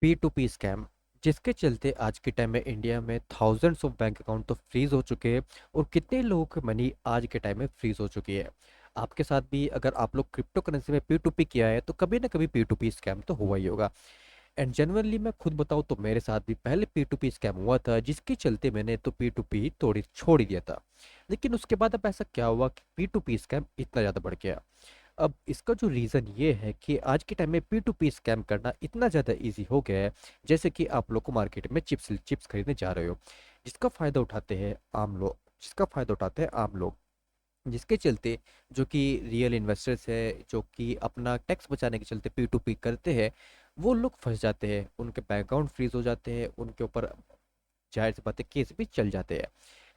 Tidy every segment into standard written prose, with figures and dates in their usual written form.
P to P scam जिसके चलते आज के टाइम में इंडिया में थाउजेंड्स ऑफ बैंक अकाउंट तो फ्रीज हो चुके हैं और कितने लोगों की मनी आज के टाइम में फ्रीज हो चुकी है। आपके साथ भी अगर आप लोग क्रिप्टो करेंसी में पी टू पी किया है तो कभी ना कभी पी टू पी स्कैम तो हुआ ही होगा। एंड जनरली मैं खुद बताऊँ तो मेरे साथ भी पहले पी टू पी स्कैम हुआ था जिसके चलते मैंने तो पी टू पी तोड़ी छोड़ ही दिया था। लेकिन उसके बाद अब ऐसा क्या हुआ कि पी टू पी स्कैम इतना ज़्यादा बढ़ गया। अब इसका जो रीज़न ये है कि आज के टाइम में पी टू पी स्कैम करना इतना ज़्यादा इजी हो गया है। जैसे कि आप लोग को मार्केट में चिप्स चिप्स खरीदने जा रहे हो, जिसका फ़ायदा उठाते हैं आम लोग, जिसका फ़ायदा उठाते हैं आम लोग, जिसके चलते जो कि रियल इन्वेस्टर्स है, जो कि अपना टैक्स बचाने के चलते पी टू पी करते हैं, वो लोग फंस जाते हैं, उनके बैंक अकाउंट फ्रीज हो जाते हैं, उनके ऊपर जाहिर सी बात है केस भी चल जाते हैं।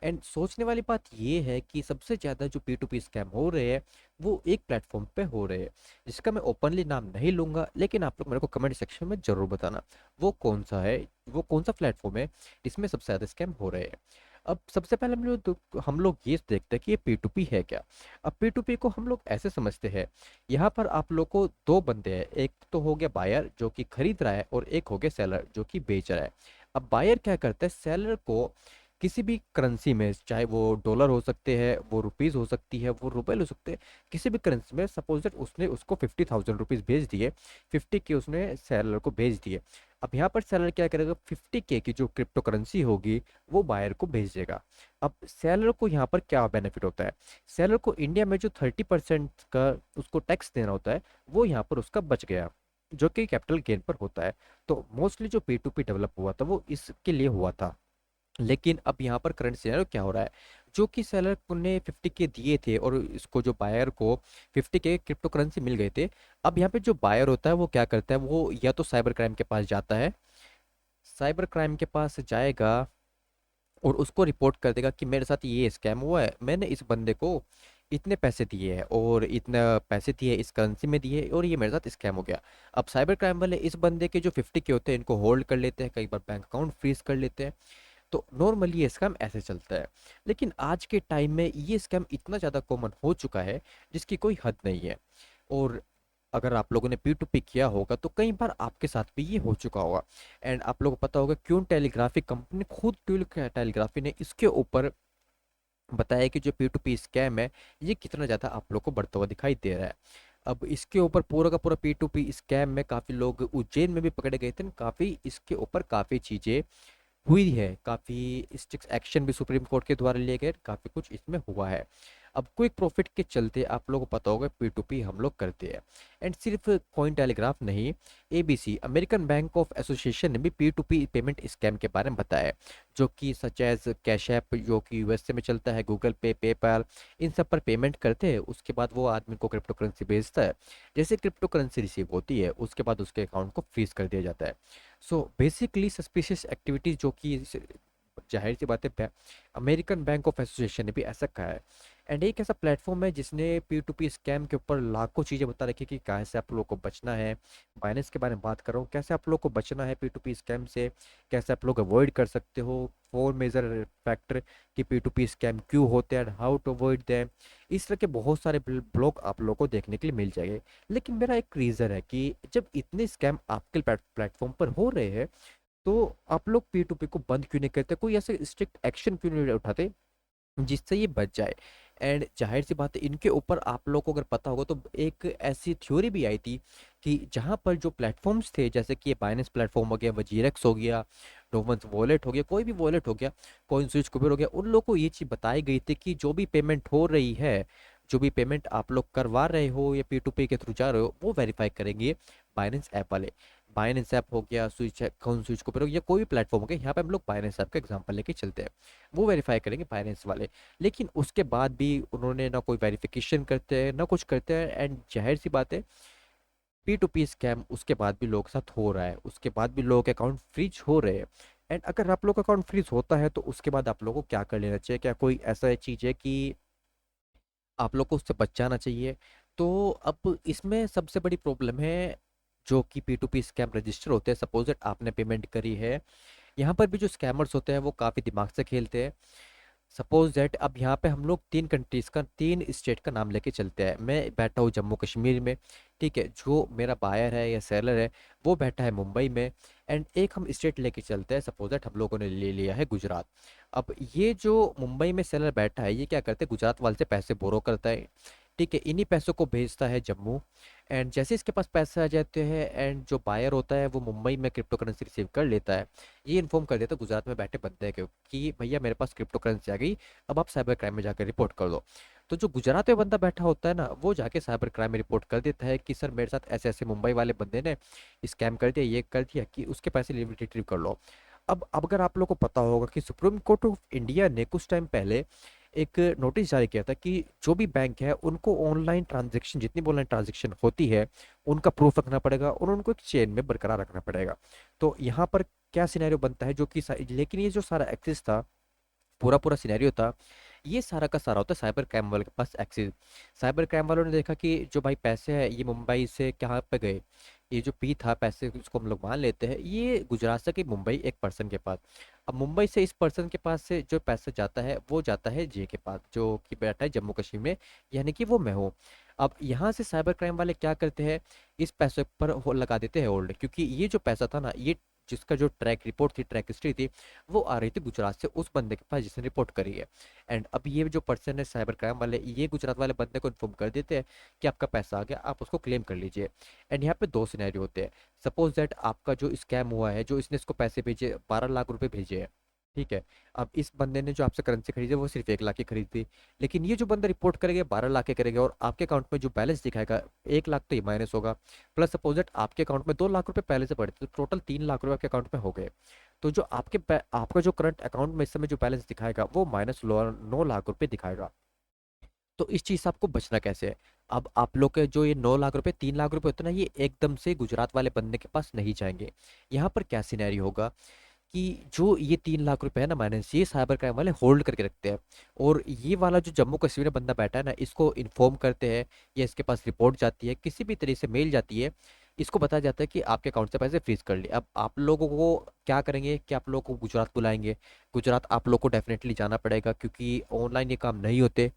एंड सोचने वाली बात ये है कि सबसे ज़्यादा जो पी टू पी स्कैम हो रहे हैं वो एक प्लेटफॉर्म पे हो रहे हैं, जिसका मैं ओपनली नाम नहीं लूंगा, लेकिन आप लोग मेरे को कमेंट सेक्शन में ज़रूर बताना वो कौन सा है, वो कौन सा प्लेटफॉर्म है जिसमें सबसे ज़्यादा स्कैम हो रहे हैं। अब सबसे पहले हम लोग ये देखते हैं कि ये पी टू पी है क्या। अब पी टू पी को हम लोग ऐसे समझते हैं, यहाँ पर आप लोग को दो बंदे हैं, एक तो हो गया बायर जो कि खरीद रहा है और एक हो गया सेलर जो कि बेच रहा है। अब बायर क्या करता है, सेलर को किसी भी करेंसी में, चाहे वो डॉलर हो सकते हैं, वो रुपीस हो सकती है, वो रुपए हो सकते हैं, किसी भी करेंसी में सपोज दैट उसने उसको 50,000 रुपीज भेज दिए, 50 के उसने सेलर को भेज दिए। अब यहाँ पर सेलर क्या करेगा, 50 के की जो क्रिप्टो करेंसी होगी वो बायर को भेज देगा। अब सेलर को यहाँ पर क्या बेनिफिट होता है, सेलर को इंडिया में जो 30% का उसको टैक्स देना होता है वो यहाँ पर उसका बच गया, जो कि कैपिटल गेन पर होता है। तो मोस्टली जो पी टू पी डेवलप हुआ था वो इसके लिए हुआ था। लेकिन अब यहाँ पर करंट सिनेरियो क्या हो रहा है, जो कि सेलर ने 50 के दिए थे और इसको जो बायर को 50 के क्रिप्टो करेंसी मिल गए थे। अब यहाँ पे जो बायर होता है वो क्या करता है, वो या तो साइबर क्राइम के पास जाता है, साइबर क्राइम के पास जाएगा और उसको रिपोर्ट कर देगा कि मेरे साथ ये स्कैम हुआ है, मैंने इस बंदे को इतने पैसे दिए हैं और इतना पैसे दिए इस करेंसी में दिए और ये मेरे साथ स्कैम हो गया। अब साइबर क्राइम वाले इस बंदे के जो 50 के होते हैं इनको होल्ड कर लेते हैं, कई बार बैंक अकाउंट फ्रीज कर लेते हैं। तो नॉर्मली ये स्कैम ऐसे चलता है। लेकिन आज के टाइम में ये स्कैम इतना ज़्यादा कॉमन हो चुका है जिसकी कोई हद नहीं है। और अगर आप लोगों ने पी टू पी किया होगा तो कई बार आपके साथ भी ये हो चुका होगा। एंड आप लोगों को पता होगा क्यों टेलीग्राफी कंपनी, खुद ट्यूल टेलीग्राफी ने इसके ऊपर बताया कि जो पी टू पी स्कैम है ये कितना ज़्यादा आप लोग को बढ़ता हुआ दिखाई दे रहा है। अब इसके ऊपर पूरा का पूरा पी टू पी स्कैम में काफ़ी लोग उज्जैन में भी पकड़े गए थे, काफ़ी इसके ऊपर काफ़ी चीज़ें हुई है, काफ़ी स्ट्रिक्ट एक्शन भी सुप्रीम कोर्ट के द्वारा लिए गए, काफ़ी कुछ इसमें हुआ है। अब क्विक प्रॉफिट के चलते आप लोगों को पता होगा पी टू पी हम लोग करते हैं। एंड सिर्फ कॉइन टेलीग्राफ नहीं, ABC American bank of association ने भी P to P payment scam के बारे में बताया है, जो कि सच एज कैश ऐप जो कि यूएसए में चलता है, गूगल पे, पेपैल, इन सब पर पेमेंट करते हैं, उसके बाद वो आदमी को क्रिप्टो करेंसी भेजता है। जैसे क्रिप्टो करेंसी रिसीव होती है उसके बाद उसके अकाउंट को फ्रीज कर दिया जाता है। सो बेसिकली सस्पिशियस एक्टिविटीज जो कि जाहिर सी बात है अमेरिकन बैंक ऑफ एसोसिएशन ने भी ऐसा कहा है। एंड एक ऐसा प्लेटफॉर्म है जिसने पी टू पी स्कैम के ऊपर लाखों चीज़ें बता रखी कि कैसे आप लोग को बचना है। बाइनेंस के बारे में बात कर रहा हूँ, कैसे आप लोग को बचना है पी टू पी स्कैम से, कैसे आप लोग अवॉइड कर सकते हो, 4 मेजर फैक्टर कि पी टू पी स्कैम क्यों होते हैं and how to avoid them. इस तरह के बहुत सारे ब्लॉग आप लोग को देखने के लिए मिल जाएंगे। लेकिन मेरा एक रीज़न है कि जब इतने स्कैम आपके प्लेटफॉर्म पर हो रहे हैं तो आप लोग पी टू पी को बंद क्यों नहीं करते, कोई ऐसे स्ट्रिक्ट एक्शन क्यों नहीं उठाते जिससे ये बच जाए। एंड जाहिर सी बात है इनके ऊपर आप लोग को अगर पता होगा तो एक ऐसी थ्योरी भी आई थी कि जहाँ पर जो प्लेटफॉर्म्स थे, जैसे कि ये बाइनेंस प्लेटफॉर्म हो गया, वजीरेक्स हो गया, नोवंस वॉलेट हो गया, कोई भी वॉलेट हो गया, कॉइन स्विच कुबेर हो गया, उन लोगों को ये चीज़ बताई गई थी कि जो भी पेमेंट हो रही है, जो भी पेमेंट आप लोग करवा रहे हो या पी टू पी के थ्रू जा रहे हो, वो वेरीफाई करेंगे बाइनेंस ऐप वाले। बाइनेंस ऐप हो गया, स्विच कौन स्विच कुबेर हो गया, कोई भी प्लेटफॉर्म हो गया, यहाँ पे हम लोग बाइनेंस ऐप का एग्जांपल लेके चलते हैं, वो वेरीफाई करेंगे बाइनेंस वाले। लेकिन उसके बाद भी उन्होंने ना कोई वेरिफिकेशन करते हैं ना कुछ करते हैं। एंड जाहिर सी बात है पी टू पी स्कैम उसके बाद भी लोग के साथ हो रहा है, उसके बाद भी लोगों के अकाउंट फ्रीज हो रहे हैं। एंड अगर आप लोग का अकाउंट फ्रीज होता है तो उसके बाद आप लोगों को क्या कर लेना चाहिए, क्या कोई ऐसा चीज़ है कि आप लोग को उससे बच जाना चाहिए। तो अब इसमें सबसे बड़ी प्रॉब्लम है जो कि P to P scam register होते हैं, सपोज दैट आपने पेमेंट करी है, यहाँ पर भी जो स्कैमर्स होते हैं वो काफ़ी दिमाग से खेलते हैं। सपोज दैट अब यहाँ पे हम लोग तीन कंट्रीज का, तीन स्टेट का नाम लेके चलते हैं। मैं बैठा हूँ जम्मू कश्मीर में, ठीक है, जो मेरा बायर है या सेलर है वो बैठा है मुंबई में। एंड एक हम स्टेट लेके चलते हैं, सपोज दैट हम लोगों ने ले लिया है गुजरात। अब ये जो मुंबई में सेलर बैठा है ये क्या करते हैं, गुजरात वाले से पैसे बोरो करता है, ठीक है, इन्हीं पैसों को भेजता है जम्मू। एंड जैसे इसके पास पैसे आ जाते हैं एंड जो बायर होता है वो मुंबई में क्रिप्टो करेंसी रिसीव कर लेता है, ये इन्फॉर्म कर देता है गुजरात में बैठे बंदे को कि भैया मेरे पास क्रिप्टो करेंसी आ गई, अब आप साइबर क्राइम में जाकर रिपोर्ट कर दो। तो जो गुजरात में बंदा बैठा होता है ना वो जाके साइबर क्राइम में रिपोर्ट कर देता है कि सर मेरे साथ ऐसे ऐसे मुंबई वाले बंदे ने स्कैम कर दिया, ये कर दिया, कि उसके पैसे रिट्रीव कर लो। अब अगर आप लोग को पता होगा कि सुप्रीम कोर्ट ऑफ इंडिया ने कुछ टाइम पहले एक नोटिस जारी किया था कि जो भी बैंक है उनको ऑनलाइन ट्रांजैक्शन, जितनी भी ऑनलाइन ट्रांजैक्शन होती है उनका प्रूफ रखना पड़ेगा और उनको एक चेन में बरकरार रखना पड़ेगा। तो यहाँ पर क्या सिनेरियो बनता है, जो कि लेकिन ये जो सारा एक्सेस था, पूरा पूरा सिनेरियो था, ये सारा का सारा होता है साइबर क्राइम वाले के पास एक्सेस। साइबर क्राइम वालों ने देखा कि जो भाई पैसे हैं ये मुंबई से कहाँ पे गए, ये जो पी था पैसे उसको हम लोग मान लेते हैं ये गुजरात से कि मुंबई एक पर्सन के पास। अब मुंबई से इस पर्सन के पास से जो पैसा जाता है वो जाता है जे के पास जो कि बैठा है जम्मू कश्मीर में, यानी कि वो मैं हूँ। अब यहाँ से साइबर क्राइम वाले क्या करते हैं, इस पैसे पर लगा देते हैं होल्ड, क्योंकि ये जो पैसा था ना ये जिसका जो ट्रैक रिपोर्ट थी, ट्रैक हिस्ट्री थी, वो आ रही थी गुजरात से उस बंदे के पास जिसने रिपोर्ट करी है। एंड अब ये जो पर्सन है साइबर क्राइम वाले ये गुजरात वाले बंदे को इन्फॉर्म कर देते हैं कि आपका पैसा आ गया, आप उसको क्लेम कर लीजिए। एंड यहाँ पे दो सिनेरियो होते हैं। सपोज दैट आपका जो स्कैम हुआ है, जो इसने इसको पैसे भेजे 12 लाख रुपए भेजे हैं, ठीक है, अब इस बंदे ने जो आपसे करेंसी खरीदी वो सिर्फ 1 लाख की खरीदी, लेकिन ये जो बंदा रिपोर्ट करेगा 12 लाख के करेगा और आपके अकाउंट में जो बैलेंस दिखाएगा 1 लाख तो ये माइनस होगा, प्लस सपोज दैट आपके अकाउंट में 2 लाख रुपए पहले से पड़े थे, तो टोटल 3 लाख रुपए आपके अकाउंट में हो गए। तो जो आपका जो करंट अकाउंट में इस समय जो बैलेंस दिखाएगा वो -9 लाख रुपए दिखाएगा। तो इस चीज से आपको बचना कैसे है। अब आप लोग के जो ये 9 लाख रुपए 3 लाख रुपए होते हैं ना ये एकदम से गुजरात वाले बंदे के पास नहीं जाएंगे। यहाँ पर क्या सिनेरियो होगा कि जो ये 3 लाख रुपए है ना माइनस, ये साइबर क्राइम वाले होल्ड करके रखते हैं, और ये वाला जो जम्मू कश्मीर में बंदा बैठा है ना इसको इन्फॉर्म करते हैं, या इसके पास रिपोर्ट जाती है, किसी भी तरीके से मेल जाती है, इसको बताया जाता है कि आपके अकाउंट से पैसे फ्रीज कर लिए। अब आप लोगों को क्या करेंगे कि आप लोगों को गुजरात बुलाएंगे। गुजरात आप लोग को डेफिनेटली जाना पड़ेगा क्योंकि ऑनलाइन ये काम नहीं होते।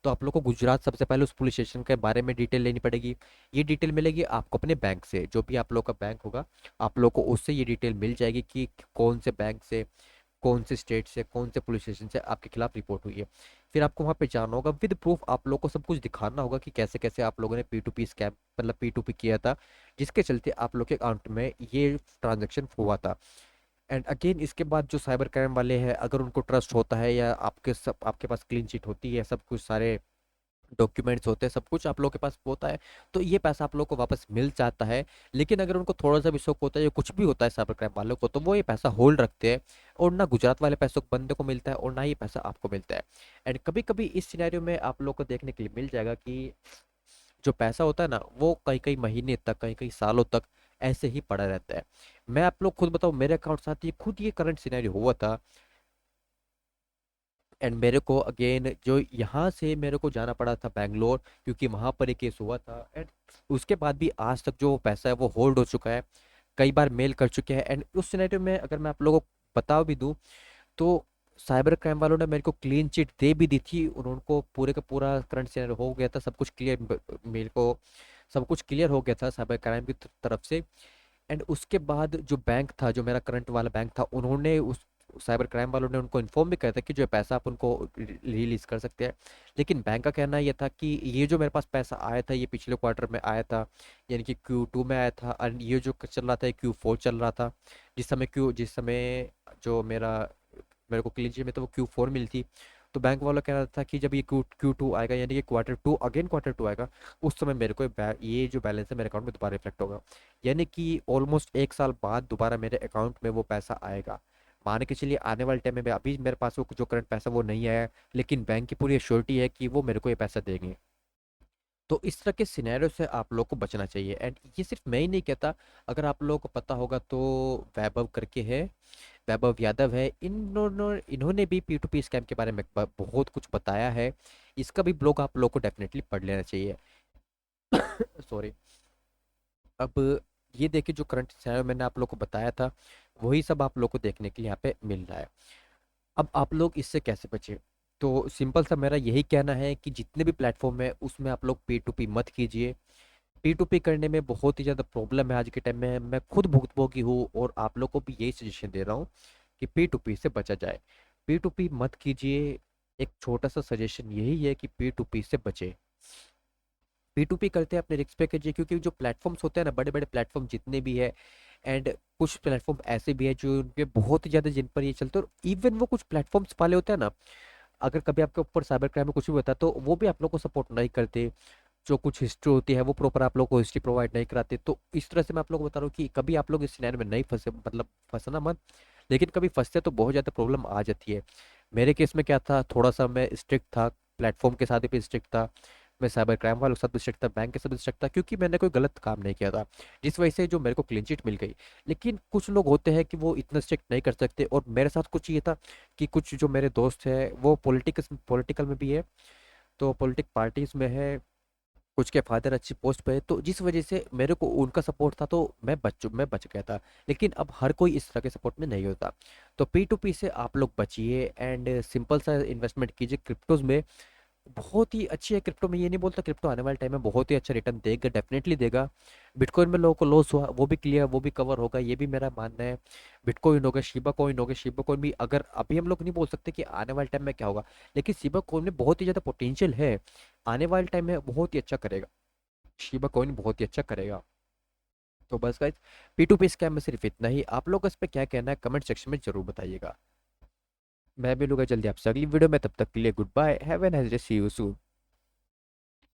तो आप लोग को गुजरात सबसे पहले उस पुलिस स्टेशन के बारे में डिटेल लेनी पड़ेगी। ये डिटेल मिलेगी आपको अपने बैंक से, जो भी आप लोग का बैंक होगा आप लोग को उससे ये डिटेल मिल जाएगी कि कौन से बैंक से, कौन से स्टेट से, कौन से पुलिस स्टेशन से आपके खिलाफ रिपोर्ट हुई है। फिर आपको वहाँ पे जाना होगा विद प्रूफ, आप लोग को सब कुछ दिखाना होगा कि कैसे कैसे आप लोगों ने P2P स्कैम मतलब P2P किया था, जिसके चलते आप लोग के अकाउंट में ये ट्रांजेक्शन हुआ था। एंड अगेन इसके बाद जो साइबर क्राइम वाले हैं अगर उनको ट्रस्ट होता है या आपके पास क्लीन चिट होती है, सब कुछ सारे डॉक्यूमेंट्स होते हैं, सब कुछ आप लोग के पास होता है, तो ये पैसा आप लोग को वापस मिल जाता है। लेकिन अगर उनको थोड़ा सा भी शौक होता है या कुछ भी होता है साइबर क्राइम वालों को, तो वो ये पैसा होल्ड रखते हैं, और ना गुजरात वाले पैसों को बंदे को मिलता है और ना ये पैसा आपको मिलता है। एंड कभी कभी इस सिनेरियो में आप लोग को देखने के लिए मिल जाएगा कि जो पैसा होता है ना वो कई कई महीने तक, कई कई सालों तक ऐसे ही पड़ा रहता है। मैं आप लोग खुद बताऊं, मेरे अकाउंट साथ ये खुद ये करंट सिनेरियो हुआ था। एंड मेरे को अगेन जो यहाँ से मेरे को जाना पड़ा था बैंगलोर, क्योंकि वहाँ पर एक केस हुआ था। एंड उसके बाद भी आज तक जो पैसा है वो होल्ड हो चुका है, कई बार मेल कर चुके हैं। एंड उस सिनेरियो में अगर मैं आप लोगों को बता भी दूं तो साइबर क्राइम वालों ने मेरे को क्लीन चिट दे भी दी थी, उनको पूरे का पूरा करंट सिनेरियो हो गया था, सब कुछ क्लियर, मेरे को सब कुछ क्लियर हो गया था साइबर क्राइम की तरफ से। एंड उसके बाद जो बैंक था, जो मेरा करंट वाला बैंक था, उन्होंने उस साइबर क्राइम वालों ने उनको इन्फॉर्म भी किया था कि जो पैसा आप उनको रिलीज कर सकते हैं। लेकिन बैंक का कहना ये था कि ये जो मेरे पास पैसा आया था ये पिछले क्वार्टर में आया था, यानी कि Q2 में आया था, और ये जो चल रहा था ये Q4 चल रहा था। जिस समय जो मेरे को क्लीन चिट में तो वो Q4 मिली थी। तो बैंक वाला कह रहा था कि जब ये Q2 आएगा, यानी कि क्वार्टर टू आएगा, उस समय मेरे को ये जो बैलेंस है मेरे अकाउंट में दोबारा रिफ्लेक्ट होगा, यानी कि ऑलमोस्ट 1 साल बाद दोबारा मेरे अकाउंट में वो पैसा आएगा। मान के चलिए आने वाले टाइम में अभी मेरे पास वो जो करंट पैसा वो नहीं आया है, लेकिन बैंक की पूरी श्योरिटी है कि वो मेरे को ये पैसा देंगे। तो इस तरह के सिनेरियो से आप लोग को बचना चाहिए। एंड ये सिर्फ मैं ही नहीं कहता, अगर आप लोगों को पता होगा तो वैभव करके है, वैभव यादव है, इन्होंने भी P2P स्कैम के बारे में बहुत कुछ बताया है। इसका भी ब्लॉग आप लोग को डेफिनेटली पढ़ लेना चाहिए। सॉरी। अब ये देखिए जो करंट सिनेरियो मैंने आप लोग को बताया था, वही सब आप लोग को देखने के लिए यहाँ पे मिल रहा है। अब आप लोग इससे कैसे बचे। तो सिंपल सा मेरा यही कहना है कि जितने भी प्लेटफॉर्म है उसमें आप लोग पी टू पी मत कीजिए। पी टू पी करने में बहुत ही ज़्यादा प्रॉब्लम है आज के टाइम में, मैं खुद भुगतभोगी हूँ और आप लोग को भी यही सजेशन दे रहा हूँ कि पी टू पी से बचा जाए। पी टू पी मत कीजिए। एक छोटा सा सजेशन यही है कि पी टू पी से बचे। पी टू पी करते हैं अपने रिस्क पे कीजिए, क्योंकि जो प्लेटफॉर्म्स होते हैं ना, बड़े बड़े प्लेटफॉर्म जितने भी है, एंड कुछ प्लेटफॉर्म ऐसे भी है जो उनपे बहुत ही ज़्यादा जिन पर ये चलते हैं, और इवन वो कुछ प्लेटफॉर्म्स वाले होते हैं ना, अगर कभी आपके ऊपर साइबर क्राइम में कुछ भी होता है तो वो भी आप लोग को सपोर्ट नहीं करते। जो कुछ हिस्ट्री होती है वो प्रॉपर आप लोग को हिस्ट्री प्रोवाइड नहीं कराते। तो इस तरह से मैं आप लोग को बता रहा हूँ कि कभी आप लोग इस सिनेरियो में नहीं फंसे, मतलब फंसना मत। लेकिन कभी फंसते तो बहुत ज़्यादा प्रॉब्लम आ जाती है। मेरे केस में क्या था, थोड़ा सा मैं स्ट्रिक्ट था, प्लेटफॉर्म के साथ भी स्ट्रिक्ट था, मैं साइबर क्राइम वालों के साथ भी स्ट्रिक्ट था, बैंक के साथ भी स्ट्रिक्ट था, क्योंकि मैंने कोई गलत काम नहीं किया था, जिस वजह से जो मेरे को क्लीन चिट मिल गई। लेकिन कुछ लोग होते हैं कि वो इतना स्ट्रिक्ट नहीं कर सकते, और मेरे साथ कुछ ये था कि कुछ जो मेरे दोस्त हैं वो पॉलिटिकल में भी है, तो पॉलिटिक पार्टीज में है, कुछ के फादर अच्छी पोस्ट पे है, तो जिस वजह से मेरे को उनका सपोर्ट था, तो मैं बच गया था। लेकिन अब हर कोई इस तरह के सपोर्ट में नहीं होता। तो पी टू पी से आप लोग बचिए एंड सिंपल सा इन्वेस्टमेंट कीजिए क्रिप्टोज में। बहुत ही अच्छी है क्रिप्टो, मैं ये नहीं बोलता, क्रिप्टो आने वाले टाइम में बहुत ही अच्छा रिटर्न देगा, डेफिनेटली देगा। बिटकॉइन में लोगों को लॉस हुआ, वो भी क्लियर, वो भी कवर होगा, ये भी मेरा मानना है। बिटकॉइन हो गया, शिबा कॉइन भी, अगर अभी हम लोग नहीं बोल सकते कि आने वाले टाइम में क्या होगा, लेकिन शिबा कॉइन में बहुत ही ज़्यादा पोटेंशियल है, आने वाले टाइम में बहुत ही अच्छा करेगा, शिबा कॉइन बहुत ही अच्छा करेगा। तो बस guys, P to P scam में सिर्फ इतना ही। आप लोग इस पे क्या कहना है कमेंट सेक्शन में जरूर बताइएगा। मैं भी लूँगा जल्दी आपसे अगली वीडियो में, तब तक के लिए goodbye, have a nice day, see you soon.